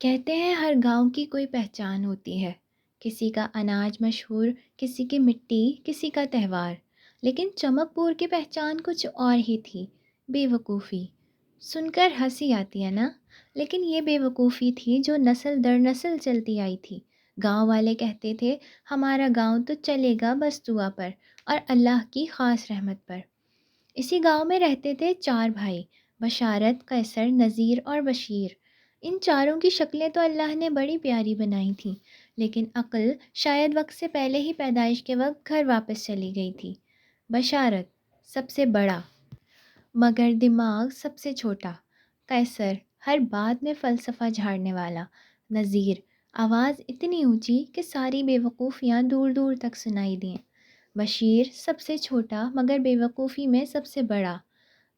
کہتے ہیں ہر گاؤں کی کوئی پہچان ہوتی ہے، کسی کا اناج مشہور، کسی کی مٹی، کسی کا تہوار۔ لیکن چمک پور کی پہچان کچھ اور ہی تھی، بے وقوفی۔ سن کر ہنسی آتی ہے نا؟ لیکن یہ بے وقوفی تھی جو نسل در نسل چلتی آئی تھی۔ گاؤں والے کہتے تھے ہمارا گاؤں تو چلے گا بس دعا پر اور اللہ کی خاص رحمت پر۔ اسی گاؤں میں رہتے تھے چار بھائی، بشارت، قیصر، نذیر اور بشیر۔ ان چاروں کی شکلیں تو اللہ نے بڑی پیاری بنائی تھیں، لیکن عقل شاید وقت سے پہلے ہی پیدائش کے وقت گھر واپس چلی گئی تھی۔ بشارت سب سے بڑا مگر دماغ سب سے چھوٹا، قیصر ہر بات میں فلسفہ جھاڑنے والا، نذیر آواز اتنی اونچی کہ ساری بے وقوفیاں دور دور تک سنائی دیں، بشیر سب سے چھوٹا مگر بے وقوفی میں سب سے بڑا۔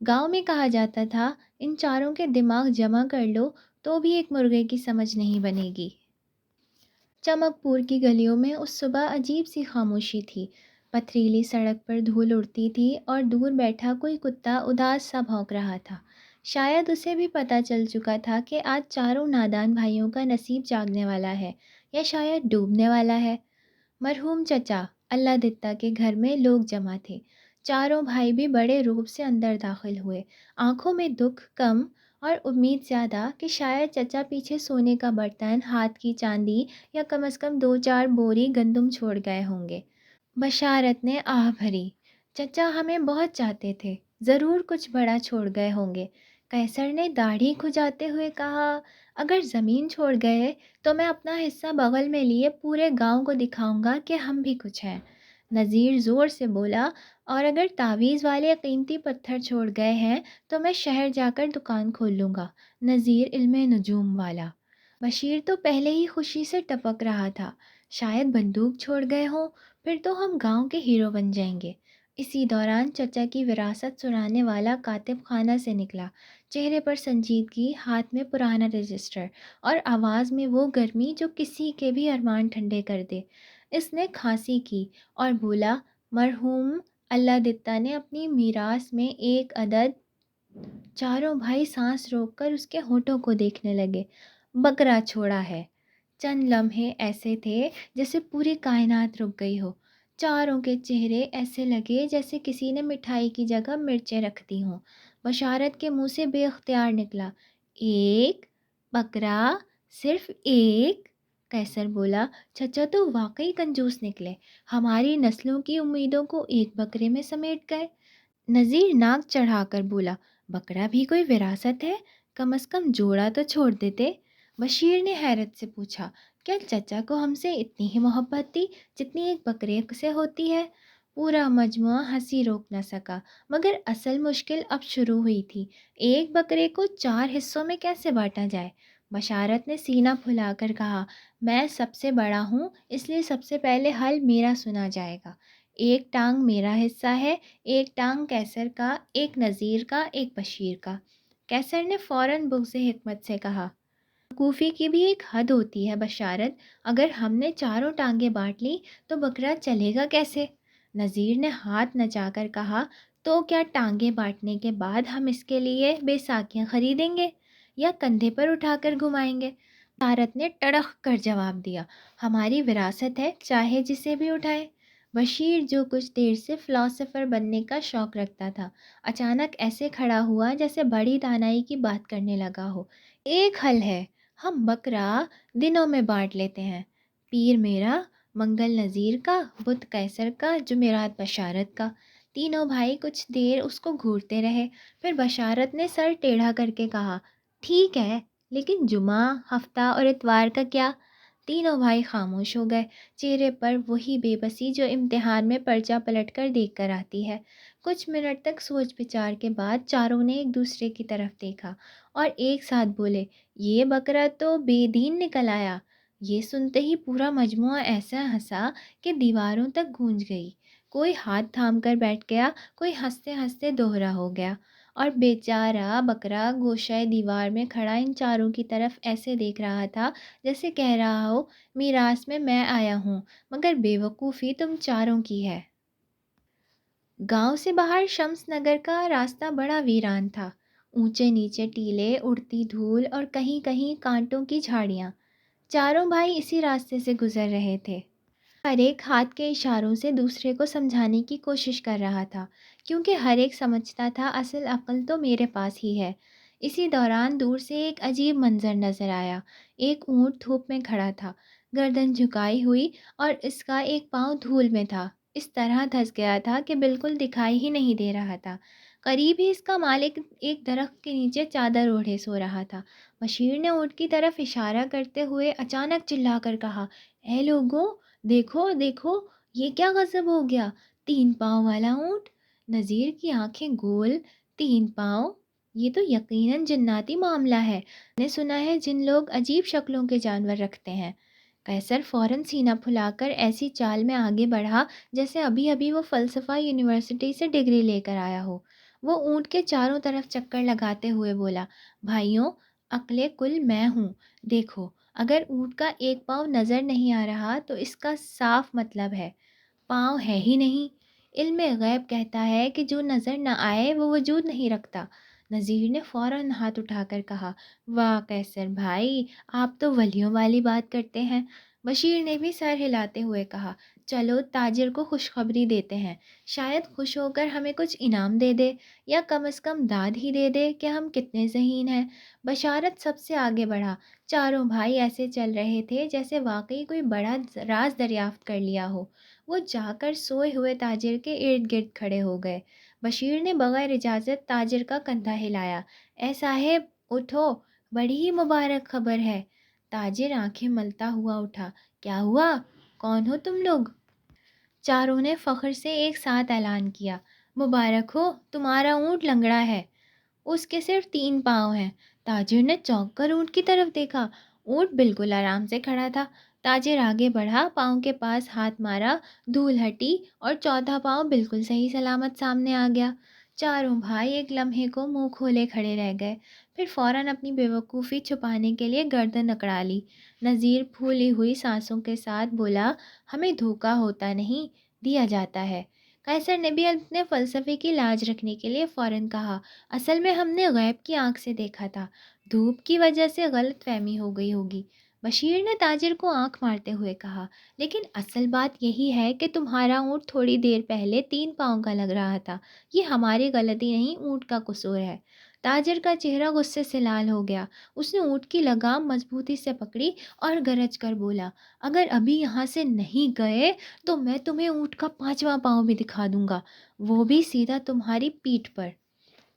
گاؤں میں کہا جاتا تھا ان چاروں کے دماغ جمع کر لو تو بھی ایک مرغے کی سمجھ نہیں بنے گی۔ چمک پور کی گلیوں میں اس صبح عجیب سی خاموشی تھی۔ پتھریلی سڑک پر دھول اڑتی تھی اور دور بیٹھا کوئی کتا اداس سا بھونک رہا تھا۔ شاید اسے بھی پتہ چل چکا تھا کہ آج چاروں نادان بھائیوں کا نصیب جاگنے والا ہے یا شاید ڈوبنے والا ہے۔ مرحوم چچا اللہ دتا کے گھر میں لوگ جمع تھے۔ چاروں بھائی بھی بڑے روب سے اندر داخل ہوئے، آنکھوں میں دکھ کم اور امید زیادہ کہ شاید چچا پیچھے سونے کا برتن، ہاتھ کی چاندی یا کم از کم 2-4 بوری گندم چھوڑ گئے ہوں گے۔ بشارت نے آہ بھری، چچا ہمیں بہت چاہتے تھے، ضرور کچھ بڑا چھوڑ گئے ہوں گے۔ قیصر نے داڑھی کھجاتے ہوئے کہا، اگر زمین چھوڑ گئے تو میں اپنا حصہ بغل میں لیے پورے گاؤں کو دکھاؤں گا کہ ہم بھی کچھ ہیں۔ نذیر زور سے بولا، اور اگر تعویذ والے قیمتی پتھر چھوڑ گئے ہیں تو میں شہر جا کر دکان کھول لوں گا، نذیر علم نجوم والا۔ بشیر تو پہلے ہی خوشی سے ٹپک رہا تھا، شاید بندوق چھوڑ گئے ہوں، پھر تو ہم گاؤں کے ہیرو بن جائیں گے۔ اسی دوران چچا کی وراثت سنانے والا کاتب خانہ سے نکلا، چہرے پر سنجیدگی، ہاتھ میں پرانا رجسٹر اور آواز میں وہ گرمی جو کسی کے بھی ارمان ٹھنڈے کر دے۔ اس نے کھانسی کی اور بولا، مرحوم اللہ دتا نے اپنی میراث میں ایک عدد۔ چاروں بھائی سانس روک کر اس کے ہونٹوں کو دیکھنے لگے۔ بکرا چھوڑا ہے۔ چند لمحے ایسے تھے جیسے پوری کائنات رک گئی ہو۔ چاروں کے چہرے ایسے لگے جیسے کسی نے مٹھائی کی جگہ مرچیں رکھ دی ہوں۔ بشارت کے منہ سے بے اختیار نکلا، ایک بکرا؟ صرف ایک؟ قیصر بولا، چچا تو واقعی کنجوس نکلے، ہماری نسلوں کی امیدوں کو ایک بکرے میں سمیٹ گئے۔ نذیر ناک چڑھا کر بولا، بکرا بھی کوئی وراثت ہے؟ کم از کم جوڑا تو چھوڑ دیتے۔ بشیر نے حیرت سے پوچھا، کیا چچا کو ہم سے اتنی ہی محبت تھی جتنی ایک بکرے سے ہوتی ہے؟ پورا مجموعہ ہنسی روک نہ سکا، مگر اصل مشکل اب شروع ہوئی تھی، ایک بکرے کو 4 حصوں میں کیسے بانٹا جائے؟ بشارت نے سینہ پھلا کر کہا، میں سب سے بڑا ہوں، اس لیے سب سے پہلے حل میرا سنا جائے گا۔ ایک ٹانگ میرا حصہ ہے، ایک ٹانگ قیصر کا، ایک نذیر کا، ایک بشیر کا۔ قیصر نے فوراً بغض حکمت سے کہا، کوفی کی بھی ایک حد ہوتی ہے بشارت، اگر ہم نے چاروں ٹانگیں بانٹ لی تو بکرا چلے گا کیسے؟ نذیر نے ہاتھ نچا کر کہا، تو کیا ٹانگیں بانٹنے کے بعد ہم اس کے لیے بیساکھیاں خریدیں گے یا کندھے پر اٹھا کر گھمائیں گے؟ بشارت نے ٹڑخ کر جواب دیا، ہماری وراثت ہے، چاہے جسے بھی اٹھائیں۔ بشیر جو کچھ دیر سے فلاسفر بننے کا شوق رکھتا تھا، اچانک ایسے کھڑا ہوا جیسے بڑی دانائی کی بات کرنے لگا ہو۔ ایک حل ہے، ہم بکرا دنوں میں بانٹ لیتے ہیں، پیر میرا، منگل نذیر کا، بدھ قیصر کا، جمعرات بشارت کا۔ تینوں بھائی کچھ دیر اس کو گھورتے رہے، پھر بشارت نے سر ٹیڑھا کر کے کہا، ٹھیک ہے، لیکن جمعہ، ہفتہ اور اتوار کا کیا؟ تینوں بھائی خاموش ہو گئے، چہرے پر وہی بے بسی جو امتحان میں پرچہ پلٹ کر دیکھ کر آتی ہے۔ کچھ منٹ تک سوچ بچار کے بعد چاروں نے ایک دوسرے کی طرف دیکھا اور ایک ساتھ بولے، یہ بکرا تو بے دین نکل آیا۔ یہ سنتے ہی پورا مجموعہ ایسا ہنسا کہ دیواروں تک گونج گئی، کوئی ہاتھ تھام کر بیٹھ گیا، کوئی ہنستے ہنستے دوہرا ہو گیا، اور بیچارہ بکرا گوشۂ دیوار میں کھڑا ان چاروں کی طرف ایسے دیکھ رہا تھا جیسے کہہ رہا ہو، میراث میں آیا ہوں، مگر بے وقوفی تم چاروں کی ہے۔ گاؤں سے باہر شمس نگر کا راستہ بڑا ویران تھا، اونچے نیچے ٹیلے، اڑتی دھول اور کہیں کہیں کانٹوں کی جھاڑیاں۔ چاروں بھائی اسی راستے سے گزر رہے تھے۔ ہر ایک ہاتھ کے اشاروں سے دوسرے کو سمجھانے کی کوشش کر رہا تھا، کیونکہ ہر ایک سمجھتا تھا اصل عقل تو میرے پاس ہی ہے۔ اسی دوران دور سے ایک عجیب منظر نظر آیا۔ ایک اونٹ دھوپ میں کھڑا تھا، گردن جھکائی ہوئی، اور اس کا ایک پاؤں دھول میں تھا۔ اس طرح دھس گیا تھا کہ بالکل دکھائی ہی نہیں دے رہا تھا۔ قریب ہی اس کا مالک ایک درخت کے نیچے چادر اوڑھے سو رہا تھا۔ بشیر نے اونٹ کی طرف اشارہ کرتے ہوئے اچانک چلا کر کہا، اے لوگوں، دیکھو دیکھو، یہ کیا غضب ہو گیا! 3 پاؤں والا اونٹ! نذیر کی آنکھیں گول۔ 3 پاؤں! یہ تو یقیناً جناتی معاملہ ہے۔ میں نے سنا ہے جن لوگ عجیب شکلوں کے جانور رکھتے ہیں۔ قیصر فوراً سینہ پھلا کر ایسی چال میں آگے بڑھا جیسے ابھی ابھی وہ فلسفہ یونیورسٹی سے ڈگری لے کر آیا ہو۔ وہ اونٹ کے چاروں طرف چکر لگاتے ہوئے بولا، بھائیوں، عقل کل میں ہوں۔ دیکھو، اگر اونٹ کا ایک پاؤں نظر نہیں آ رہا تو اس کا صاف مطلب ہے پاؤں ہے ہی نہیں۔ علم غیب کہتا ہے کہ جو نظر نہ آئے وہ وجود نہیں رکھتا۔ نذیر نے فوراً ہاتھ اٹھا کر کہا، واہ قیصر بھائی، آپ تو ولیوں والی بات کرتے ہیں۔ بشیر نے بھی سر ہلاتے ہوئے کہا، چلو تاجر کو خوشخبری دیتے ہیں، شاید خوش ہو کر ہمیں کچھ انعام دے دے، یا کم از کم داد ہی دے دے کہ ہم کتنے ذہین ہیں۔ بشارت سب سے آگے بڑھا۔ چاروں بھائی ایسے چل رہے تھے جیسے واقعی کوئی بڑا راز دریافت کر لیا ہو۔ وہ جا کر سوئے ہوئے تاجر کے ارد گرد کھڑے ہو گئے۔ بشیر نے بغیر اجازت تاجر کا کندھا ہلایا، اے صاحب اٹھو، بڑی ہی مبارک خبر ہے۔ تاجر آنکھیں ملتا ہوا اٹھا، کیا ہوا؟ کون ہو تم لوگ؟ چاروں نے فخر سے ایک ساتھ اعلان کیا، مبارک ہو، تمہارا اونٹ لنگڑا ہے، اس کے صرف 3 پاؤں ہیں۔ تاجر نے چونک کر اونٹ کی طرف دیکھا۔ اونٹ بالکل آرام سے کھڑا تھا۔ تاجر آگے بڑھا، پاؤں کے پاس ہاتھ مارا، دھول ہٹی اور چوتھا پاؤں بالکل صحیح سلامت سامنے آ گیا۔ چاروں بھائی ایک لمحے کو منہ کھولے کھڑے رہ گئے، پھر فوراً اپنی بے وقوفی چھپانے کے لیے گردن اکڑا لی۔ نذیر پھولی ہوئی سانسوں کے ساتھ بولا، ہمیں دھوکہ ہوتا نہیں، دیا جاتا ہے۔ قیصر نے بھی اپنے فلسفے کی لاج رکھنے کے لیے فوراً کہا، اصل میں ہم نے غیب کی آنکھ سے دیکھا تھا، دھوپ کی وجہ سے غلط فہمی ہو گئی ہوگی۔ بشیر نے تاجر کو آنکھ مارتے ہوئے کہا، لیکن اصل بات یہی ہے کہ تمہارا اونٹ تھوڑی دیر پہلے 3 پاؤں کا لگ رہا تھا، یہ ہماری غلطی نہیں، اونٹ کا قصور ہے۔ تاجر کا چہرہ غصے سے لال ہو گیا۔ اس نے اونٹ کی لگام مضبوطی سے پکڑی اور گرج کر بولا، اگر ابھی یہاں سے نہیں گئے تو میں تمہیں اونٹ کا 5واں پاؤں بھی دکھا دوں گا، وہ بھی سیدھا تمہاری پیٹھ پر۔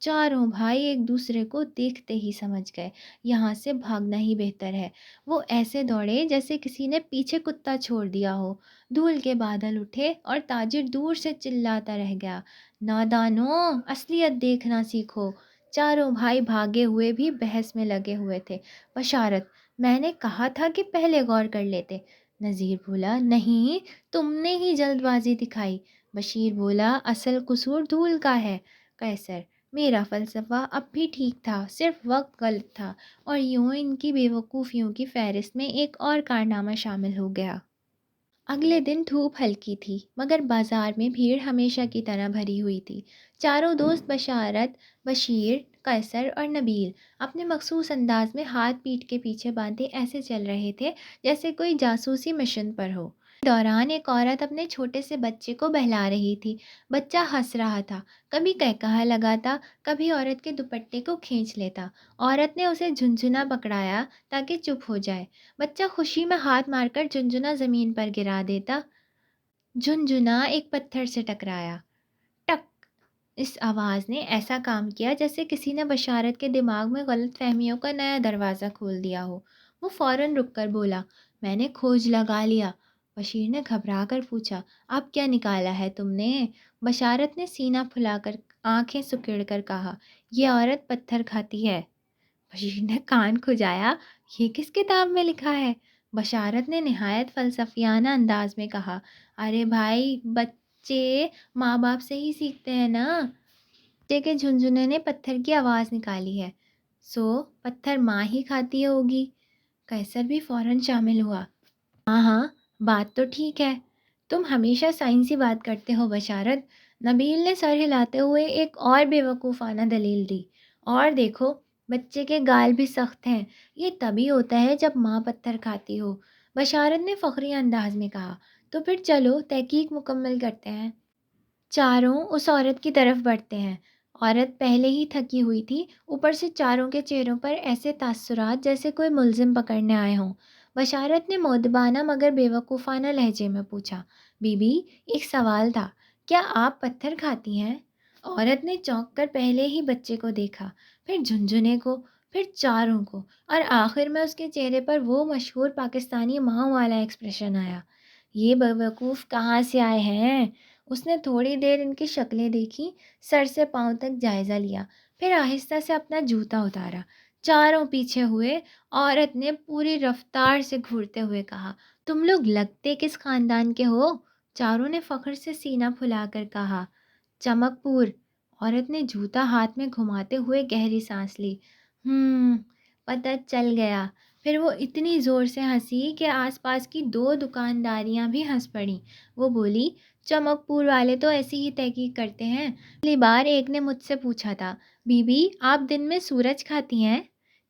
چاروں بھائی ایک دوسرے کو دیکھتے ہی سمجھ گئے یہاں سے بھاگنا ہی بہتر ہے۔ وہ ایسے دوڑے جیسے کسی نے پیچھے کتا چھوڑ دیا ہو۔ دھول کے بادل اٹھے اور تاجر دور سے چلاتا رہ گیا، نادانوں، اصلیت دیکھنا سیکھو۔ چاروں بھائی بھاگے ہوئے بھی بحث میں لگے ہوئے تھے۔ بشارت، میں نے کہا تھا کہ پہلے غور کر لیتے۔ نذیر بولا، نہیں، تم نے ہی جلد بازی دکھائی۔ بشیر بولا، اصل قصور دھول کا ہے۔ قیصر، میرا فلسفہ اب بھی ٹھیک تھا، صرف وقت غلط تھا۔ اور یوں ان کی بے وقوفیوں کی فہرست میں ایک اور کارنامہ شامل ہو گیا۔ اگلے دن دھوپ ہلکی تھی، مگر بازار میں بھیڑ ہمیشہ کی طرح بھری ہوئی تھی۔ چاروں دوست بشارت، بشیر، قیصر اور نبیل اپنے مخصوص انداز میں ہاتھ پیٹھ کے پیچھے باندھے ایسے چل رہے تھے جیسے کوئی جاسوسی مشن پر ہو۔ دوران ایک عورت اپنے چھوٹے سے بچے کو بہلا رہی تھی۔ بچہ ہنس رہا تھا، کبھی قہقہہ لگاتا، کبھی عورت کے دوپٹے کو کھینچ لیتا۔ عورت نے اسے جھنجھنا پکڑایا تاکہ چپ ہو جائے۔ بچہ خوشی میں ہاتھ مار کر جھنجھنا زمین پر گرا دیتا۔ جھنجھنا ایک پتھر سے ٹکرایا، ٹک! اس آواز نے ایسا کام کیا جیسے کسی نے بشارت کے دماغ میں غلط فہمیوں کا نیا دروازہ کھول دیا ہو۔ وہ فوراً رک کر بولا، میں نے کھوج لگا لیا۔ بشیر نے گھبرا کر پوچھا، اب کیا نکالا ہے تم نے؟ بشارت نے سینہ پھلا کر آنکھیں سکیڑ کر کہا، یہ عورت پتھر کھاتی ہے۔ بشیر نے کان کھجایا، یہ کس کتاب میں لکھا ہے؟ بشارت نے نہایت فلسفیانہ انداز میں کہا، ارے بھائی، بچے ماں باپ سے ہی سیکھتے ہیں نا۔ بچے کے جھنجھنے نے پتھر کی آواز نکالی ہے، سو پتھر ماں ہی کھاتی ہوگی۔ قیصر بھی فوراً شامل ہوا، ہاں ہاں، بات تو ٹھیک ہے، تم ہمیشہ سائنسی بات کرتے ہو بشارت۔ نبیل نے سر ہلاتے ہوئے ایک اور بے وقوفانہ دلیل دی، اور دیکھو، بچے کے گال بھی سخت ہیں، یہ تبھی ہوتا ہے جب ماں پتھر کھاتی ہو، بشارت نے فخری انداز میں کہا۔ تو پھر چلو تحقیق مکمل کرتے ہیں۔ چاروں اس عورت کی طرف بڑھتے ہیں۔ عورت پہلے ہی تھکی ہوئی تھی، اوپر سے چاروں کے چہروں پر ایسے تاثرات جیسے کوئی ملزم پکڑنے آئے ہوں۔ بشارت نے مؤدبانہ مگر بیوقوفانہ لہجے میں پوچھا، بی بی، ایک سوال تھا، کیا آپ پتھر کھاتی ہیں؟ عورت نے چونک کر پہلے ہی بچے کو دیکھا، پھر جھنجھنے کو، پھر چاروں کو، اور آخر میں اس کے چہرے پر وہ مشہور پاکستانی ماں والا ایکسپریشن آیا۔ یہ بیوقوف کہاں سے آئے ہیں؟ اس نے تھوڑی دیر ان کی شکلیں دیکھی، سر سے پاؤں تک جائزہ لیا، پھر آہستہ سے اپنا جوتا اتارا۔ چاروں پیچھے ہوئے۔ عورت نے پوری رفتار سے گھورتے ہوئے کہا، تم لوگ لگتے کس خاندان کے ہو؟ چاروں نے فخر سے سینہ پھلا کر کہا، چمک پور۔ عورت نے جوتا ہاتھ میں گھماتے ہوئے گہری سانس لی۔ پتہ چل گیا۔ پھر وہ اتنی زور سے ہنسی کہ آس پاس کی دو دکانداریاں بھی ہنس پڑیں۔ وہ بولی، چمک پور والے تو ایسی ہی تحقیق کرتے ہیں۔ پہلی بار ایک نے مجھ سے پوچھا تھا، بی بی، آپ دن میں سورج کھاتی ہیں؟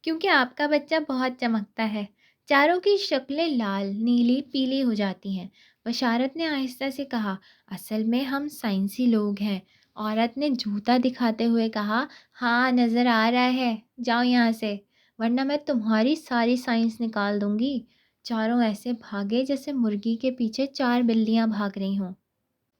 کیونکہ آپ کا بچہ بہت چمکتا ہے۔ چاروں کی شکلیں لال، نیلی، پیلی ہو جاتی ہیں۔ بشارت نے آہستہ سے کہا، اصل میں ہم سائنسی لوگ ہیں۔ عورت نے جوتا دکھاتے ہوئے کہا، ہاں نظر آ رہا ہے، جاؤ یہاں سے، ورنہ میں تمہاری ساری سائنس نکال دوں گی۔ چاروں ایسے بھاگے جیسے مرغی کے پیچھے چار بلیاں بھاگ رہی ہوں۔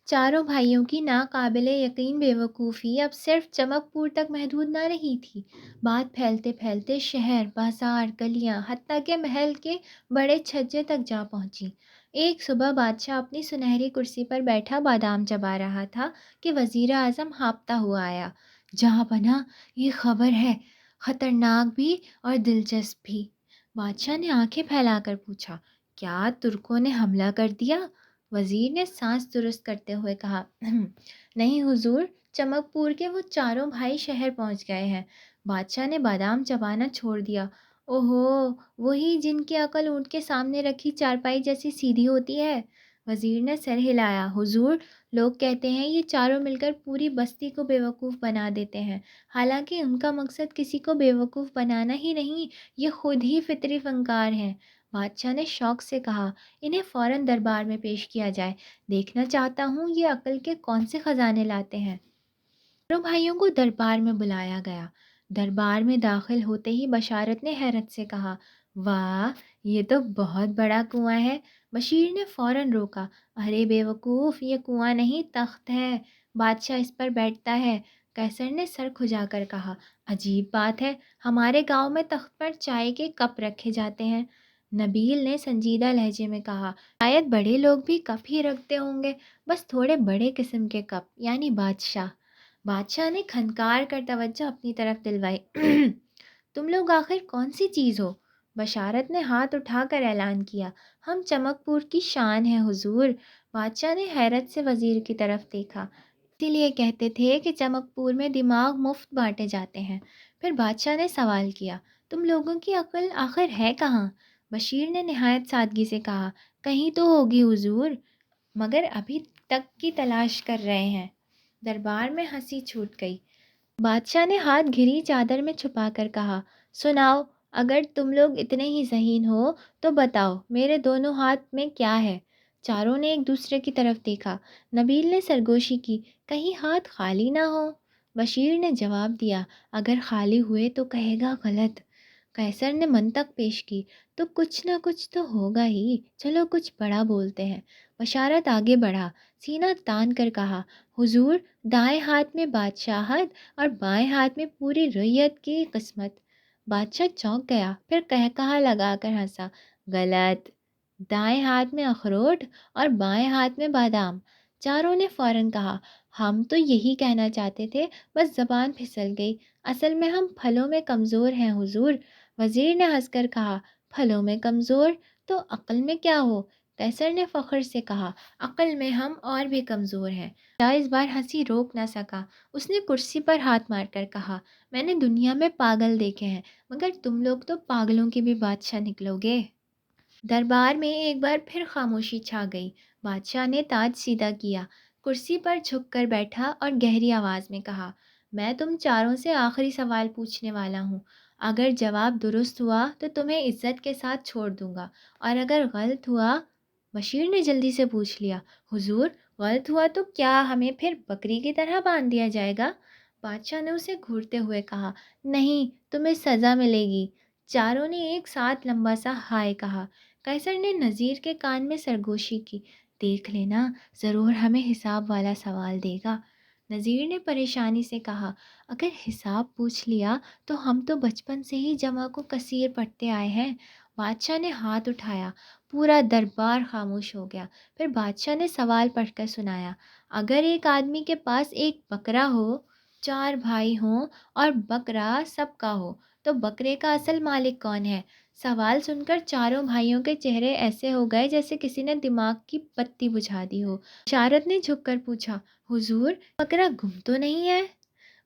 چاروں بھائیوں کی ناقابل یقین بیوقوفی اب صرف چمک پور تک محدود نہ رہی تھی، بات پھیلتے پھیلتے شہر، بازار، گلیاں، حتیٰ کہ محل کے بڑے چھجے تک جا پہنچی۔ ایک صبح بادشاہ اپنی سنہری کرسی پر بیٹھا بادام چبا رہا تھا کہ وزیر اعظم ہاپتا ہوا آیا۔ جہاں پناہ، یہ خبر ہے، خطرناک بھی اور دلچسپ بھی۔ بادشاہ نے آنکھیں پھیلا کر پوچھا، کیا ترکوں نے حملہ کر دیا؟ وزیر نے سانس درست کرتے ہوئے کہا، نہیں حضور، چمک پور کے وہ چاروں بھائی شہر پہنچ گئے ہیں۔ بادشاہ نے بادام چبانا چھوڑ دیا۔ اوہو، وہی جن کی عقل اونٹ کے سامنے رکھی چارپائی جیسی سیدھی ہوتی ہے؟ وزیر نے سر ہلایا، حضور، لوگ کہتے ہیں یہ چاروں مل کر پوری بستی کو بیوقوف بنا دیتے ہیں، حالانکہ ان کا مقصد کسی کو بیوقوف بنانا ہی نہیں، یہ خود ہی فطری فنکار ہیں۔ بادشاہ نے شوق سے کہا، انہیں فوراً دربار میں پیش کیا جائے، دیکھنا چاہتا ہوں یہ عقل کے کون سے خزانے لاتے ہیں۔ چاروں بھائیوں کو دربار میں بلایا گیا۔ دربار میں داخل ہوتے ہی بشارت نے حیرت سے کہا، واہ، یہ تو بہت بڑا کنواں ہے۔ بشیر نے فوراً روکا، ارے بے وقوف، یہ کنواں نہیں، تخت ہے، بادشاہ اس پر بیٹھتا ہے۔ قیصر نے سر کھجا کر کہا، عجیب بات ہے، ہمارے گاؤں میں تخت پر چائے کے کپ رکھے جاتے ہیں۔ نبیل نے سنجیدہ لہجے میں کہا، شاید بڑے لوگ بھی کپ ہی رکھتے ہوں گے، بس تھوڑے بڑے قسم کے کپ، یعنی بادشاہ۔ بادشاہ نے کھنکار کر توجہ اپنی طرف دلوائی۔ تم لوگ آخر کون سی چیز ہو؟ بشارت نے ہاتھ اٹھا کر اعلان کیا، ہم چمک پور کی شان ہیں حضور۔ بادشاہ نے حیرت سے وزیر کی طرف دیکھا، اسی لیے کہتے تھے کہ چمک پور میں دماغ مفت بانٹے جاتے ہیں۔ پھر بادشاہ نے سوال کیا، تم لوگوں کی عقل آخر ہے کہاں؟ بشیر نے نہایت سادگی سے کہا، کہیں تو ہوگی حضور، مگر ابھی تک کی تلاش کر رہے ہیں۔ دربار میں ہنسی چھوٹ گئی۔ بادشاہ نے ہاتھ گھری چادر میں چھپا کر کہا، سناؤ، اگر تم لوگ اتنے ہی ذہین ہو تو بتاؤ میرے دونوں ہاتھ میں کیا ہے؟ چاروں نے ایک دوسرے کی طرف دیکھا۔ نبیل نے سرگوشی کی، کہیں ہاتھ خالی نہ ہو؟ بشیر نے جواب دیا، اگر خالی ہوئے تو کہے گا غلط۔ قیصر نے منطق پیش کی، تو کچھ نہ کچھ تو ہوگا ہی، چلو کچھ بڑا بولتے ہیں۔ بشارت آگے بڑھا، سینہ تان کر کہا، حضور، دائیں ہاتھ میں بادشاہت اور بائیں ہاتھ میں پوری رعیت کی قسمت۔ بادشاہ چونک گیا، پھر قہقہا لگا کر ہنسا، غلط، دائیں ہاتھ میں اخروٹ اور بائیں ہاتھ میں بادام۔ چاروں نے فوراً کہا، ہم تو یہی کہنا چاہتے تھے، بس زبان پھسل گئی، اصل میں ہم پھلوں میں کمزور ہیں حضور۔ وزیر نے ہنس کر کہا، پھلوں میں کمزور تو عقل میں کیا ہو؟ قیصر نے فخر سے کہا، عقل میں ہم اور بھی کمزور ہیں۔ شاہ اس بار ہنسی روک نہ سکا، اس نے کرسی پر ہاتھ مار کر کہا، میں نے دنیا میں پاگل دیکھے ہیں، مگر تم لوگ تو پاگلوں کے بھی بادشاہ نکلو گے۔ دربار میں ایک بار پھر خاموشی چھا گئی۔ بادشاہ نے تاج سیدھا کیا، کرسی پر جھک کر بیٹھا اور گہری آواز میں کہا، میں تم چاروں سے آخری سوال پوچھنے والا ہوں۔ اگر جواب درست ہوا تو تمہیں عزت کے ساتھ چھوڑ دوں گا، اور اگر غلط ہوا… بشیر نے جلدی سے پوچھ لیا، حضور غلط ہوا تو کیا ہمیں پھر بکری کی طرح باندھ دیا جائے گا؟ بادشاہ نے اسے گھورتے ہوئے کہا، نہیں، تمہیں سزا ملے گی۔ چاروں نے ایک ساتھ لمبا سا ہائے کہا۔ قیصر نے نذیر کے کان میں سرگوشی کی، دیکھ لینا، ضرور ہمیں حساب والا سوال دے گا۔ نذیر نے پریشانی سے کہا، اگر حساب پوچھ لیا تو ہم تو بچپن سے ہی جمع کو کثیر پڑھتے آئے ہیں۔ بادشاہ نے ہاتھ اٹھایا، پورا دربار خاموش ہو گیا۔ پھر بادشاہ نے سوال پڑھ کر سنایا، اگر ایک آدمی کے پاس ایک بکرا ہو، چار بھائی ہوں اور بکرا سب کا ہو، تو بکرے کا اصل مالک کون ہے؟ سوال سن کر چاروں بھائیوں کے چہرے ایسے ہو گئے جیسے کسی نے دماغ کی بتی بجھا دی ہو۔ بشارت نے جھک کر پوچھا، حضور بکرا گم تو نہیں ہے؟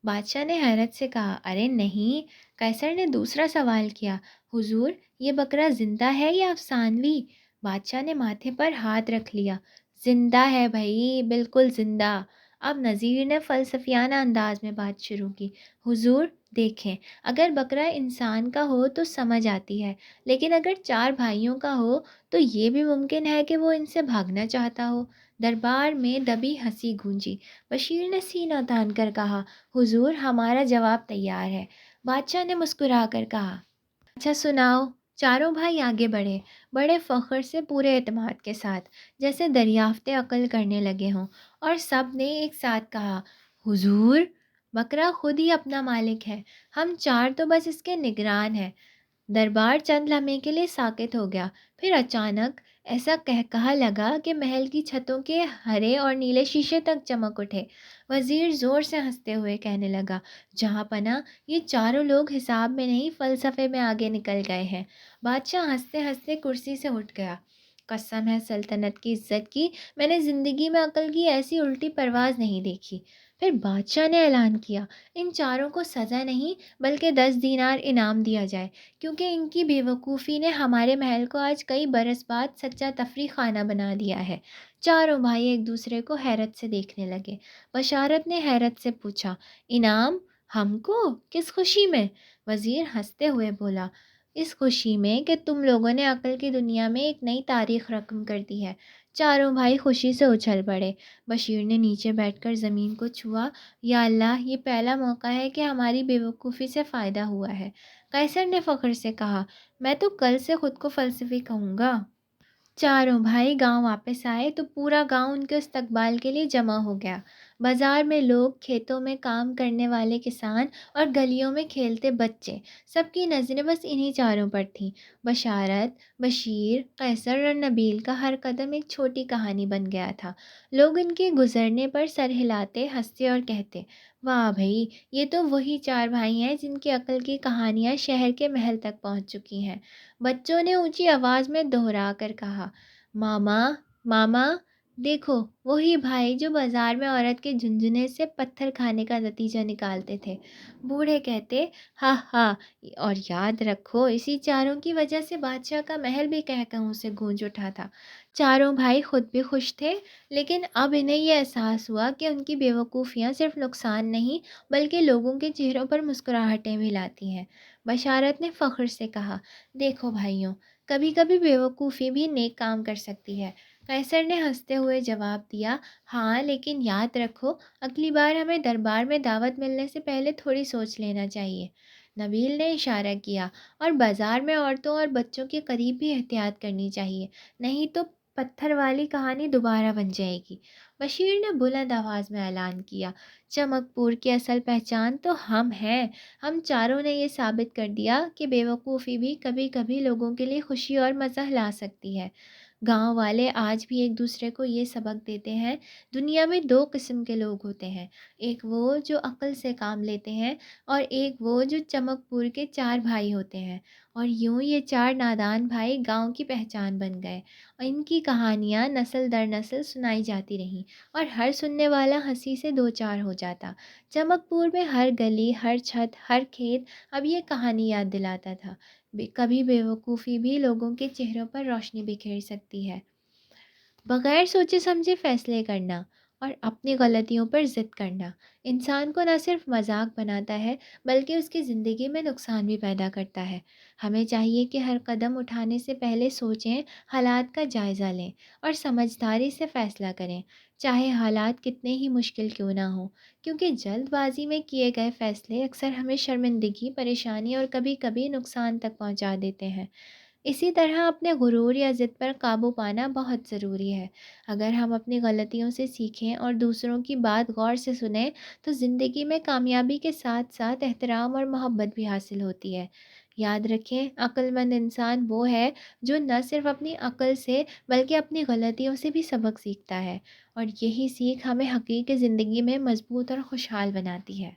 بادشاہ نے حیرت سے کہا، ارے نہیں۔ قیصر نے دوسرا سوال کیا، حضور یہ بکرا زندہ ہے یا افسانوی؟ بادشاہ نے ماتھے پر ہاتھ رکھ لیا، زندہ ہے بھائی، بالکل زندہ۔ اب نذیر نے فلسفیانہ انداز میں بات شروع کی، حضور دیکھیں، اگر بکرا انسان کا ہو تو سمجھ آتی ہے، لیکن اگر چار بھائیوں کا ہو تو یہ بھی ممکن ہے کہ وہ ان سے بھاگنا چاہتا ہو۔ دربار میں دبی ہنسی گونجی۔ بشیر نے سینہ تان کر کہا، حضور ہمارا جواب تیار ہے۔ بادشاہ نے مسکرا کر کہا، اچھا سناؤ۔ چاروں بھائی آگے بڑھے، بڑے فخر سے، پورے اعتماد کے ساتھ، جیسے دریافت عقل کرنے لگے ہوں، اور سب نے ایک ساتھ کہا، حضور بکرا خود ہی اپنا مالک ہے، ہم چار تو بس اس کے نگران ہیں۔ دربار چند لمحے کے لیے ساکت ہو گیا، پھر اچانک ایسا کہا لگا کہ محل کی چھتوں کے ہرے اور نیلے شیشے تک چمک اٹھے۔ وزیر زور سے ہنستے ہوئے کہنے لگا، جہاں پناہ یہ چاروں لوگ حساب میں نہیں فلسفے میں آگے نکل گئے ہیں۔ بادشاہ ہنستے ہنستے کرسی سے اٹھ گیا، قسم ہے سلطنت کی عزت کی، میں نے زندگی میں عقل کی ایسی الٹی پرواز نہیں دیکھی۔ پھر بادشاہ نے اعلان کیا، ان چاروں کو سزا نہیں بلکہ 10 دینار انعام دیا جائے، کیونکہ ان کی بے وقوفی نے ہمارے محل کو آج کئی برس بعد سچا تفریح خانہ بنا دیا ہے۔ چاروں بھائی ایک دوسرے کو حیرت سے دیکھنے لگے۔ بشارت نے حیرت سے پوچھا، انعام ہم کو؟ کس خوشی میں؟ وزیر ہنستے ہوئے بولا، اس خوشی میں کہ تم لوگوں نے عقل کی دنیا میں ایک نئی تاریخ رقم کر دی ہے۔ چاروں بھائی خوشی سے اچھل پڑے۔ بشیر نے نیچے بیٹھ کر زمین کو چھوا، یا اللہ، یہ پہلا موقع ہے کہ ہماری بے وقوفی سے فائدہ ہوا ہے۔ قیصر نے فخر سے کہا، میں تو کل سے خود کو فلسفی کہوں گا۔ چاروں بھائی گاؤں واپس آئے تو پورا گاؤں ان کے استقبال کے لیے جمع ہو گیا۔ بازار میں لوگ، کھیتوں میں کام کرنے والے کسان، اور گلیوں میں کھیلتے بچے، سب کی نظریں بس انہی چاروں پر تھیں۔ بشارت، بشیر، قیصر اور نبیل کا ہر قدم ایک چھوٹی کہانی بن گیا تھا۔ لوگ ان کے گزرنے پر سر ہلاتے، ہنستے اور کہتے، واہ بھائی، یہ تو وہی چار بھائی ہیں جن کی عقل کی کہانیاں شہر کے محل تک پہنچ چکی ہیں۔ بچوں نے اونچی آواز میں دہرا کر کہا، ماما، ماما، دیکھو وہی بھائی جو بازار میں عورت کے جھنجھنے سے پتھر کھانے کا نتیجہ نکالتے تھے۔ بوڑھے کہتے، ہاں ہاں، اور یاد رکھو اسی چاروں کی وجہ سے بادشاہ کا محل بھی کہہ کہوں سے گونج اٹھا تھا۔ چاروں بھائی خود بھی خوش تھے، لیکن اب انہیں یہ احساس ہوا کہ ان کی بیوقوفیاں صرف نقصان نہیں بلکہ لوگوں کے چہروں پر مسکراہٹیں بھی لاتی ہیں۔ بشارت نے فخر سے کہا، دیکھو بھائیوں، کبھی کبھی بیوقوفی بھی نیک کام کر سکتی ہے۔ قیصر نے ہنستے ہوئے جواب دیا، ہاں لیکن یاد رکھو، اگلی بار ہمیں دربار میں دعوت ملنے سے پہلے تھوڑی سوچ لینا چاہیے۔ نبیل نے اشارہ کیا، اور بازار میں عورتوں اور بچوں کے قریب بھی احتیاط کرنی چاہیے، نہیں تو پتھر والی کہانی دوبارہ بن جائے گی۔ بشیر نے بلند آواز میں اعلان کیا، چمک پور کی اصل پہچان تو ہم ہیں۔ ہم چاروں نے یہ ثابت کر دیا کہ بیوقوفی بھی کبھی کبھی لوگوں کے لیے خوشی اور مزہ لا سکتی ہے۔ گاؤں والے آج بھی ایک دوسرے کو یہ سبق دیتے ہیں، دنیا میں دو قسم کے لوگ ہوتے ہیں، ایک وہ جو عقل سے کام لیتے ہیں، اور ایک وہ جو چمک پور کے چار بھائی ہوتے ہیں۔ اور یوں یہ چار نادان بھائی گاؤں کی پہچان بن گئے، اور ان کی کہانیاں نسل در نسل سنائی جاتی رہیں، اور ہر سننے والا ہنسی سے دو چار ہو جاتا۔ چمک پور میں ہر گلی، ہر چھت، ہر کھیت اب یہ کہانی یاد دلاتا تھا، کبھی بیوقوفی بھی لوگوں کے چہروں پر روشنی بکھیر سکتی ہے۔ بغیر سوچے سمجھے فیصلے کرنا، اور اپنی غلطیوں پر ضد کرنا انسان کو نہ صرف مذاق بناتا ہے بلکہ اس کی زندگی میں نقصان بھی پیدا کرتا ہے۔ ہمیں چاہیے کہ ہر قدم اٹھانے سے پہلے سوچیں، حالات کا جائزہ لیں اور سمجھداری سے فیصلہ کریں، چاہے حالات کتنے ہی مشکل کیوں نہ ہوں، کیونکہ جلد بازی میں کیے گئے فیصلے اکثر ہمیں شرمندگی، پریشانی اور کبھی کبھی نقصان تک پہنچا دیتے ہیں۔ اسی طرح اپنے غرور یا ضد پر قابو پانا بہت ضروری ہے۔ اگر ہم اپنی غلطیوں سے سیکھیں اور دوسروں کی بات غور سے سنیں تو زندگی میں کامیابی کے ساتھ ساتھ احترام اور محبت بھی حاصل ہوتی ہے۔ یاد رکھیں، عقل مند انسان وہ ہے جو نہ صرف اپنی عقل سے بلکہ اپنی غلطیوں سے بھی سبق سیکھتا ہے، اور یہی سیکھ ہمیں حقیقی زندگی میں مضبوط اور خوشحال بناتی ہے۔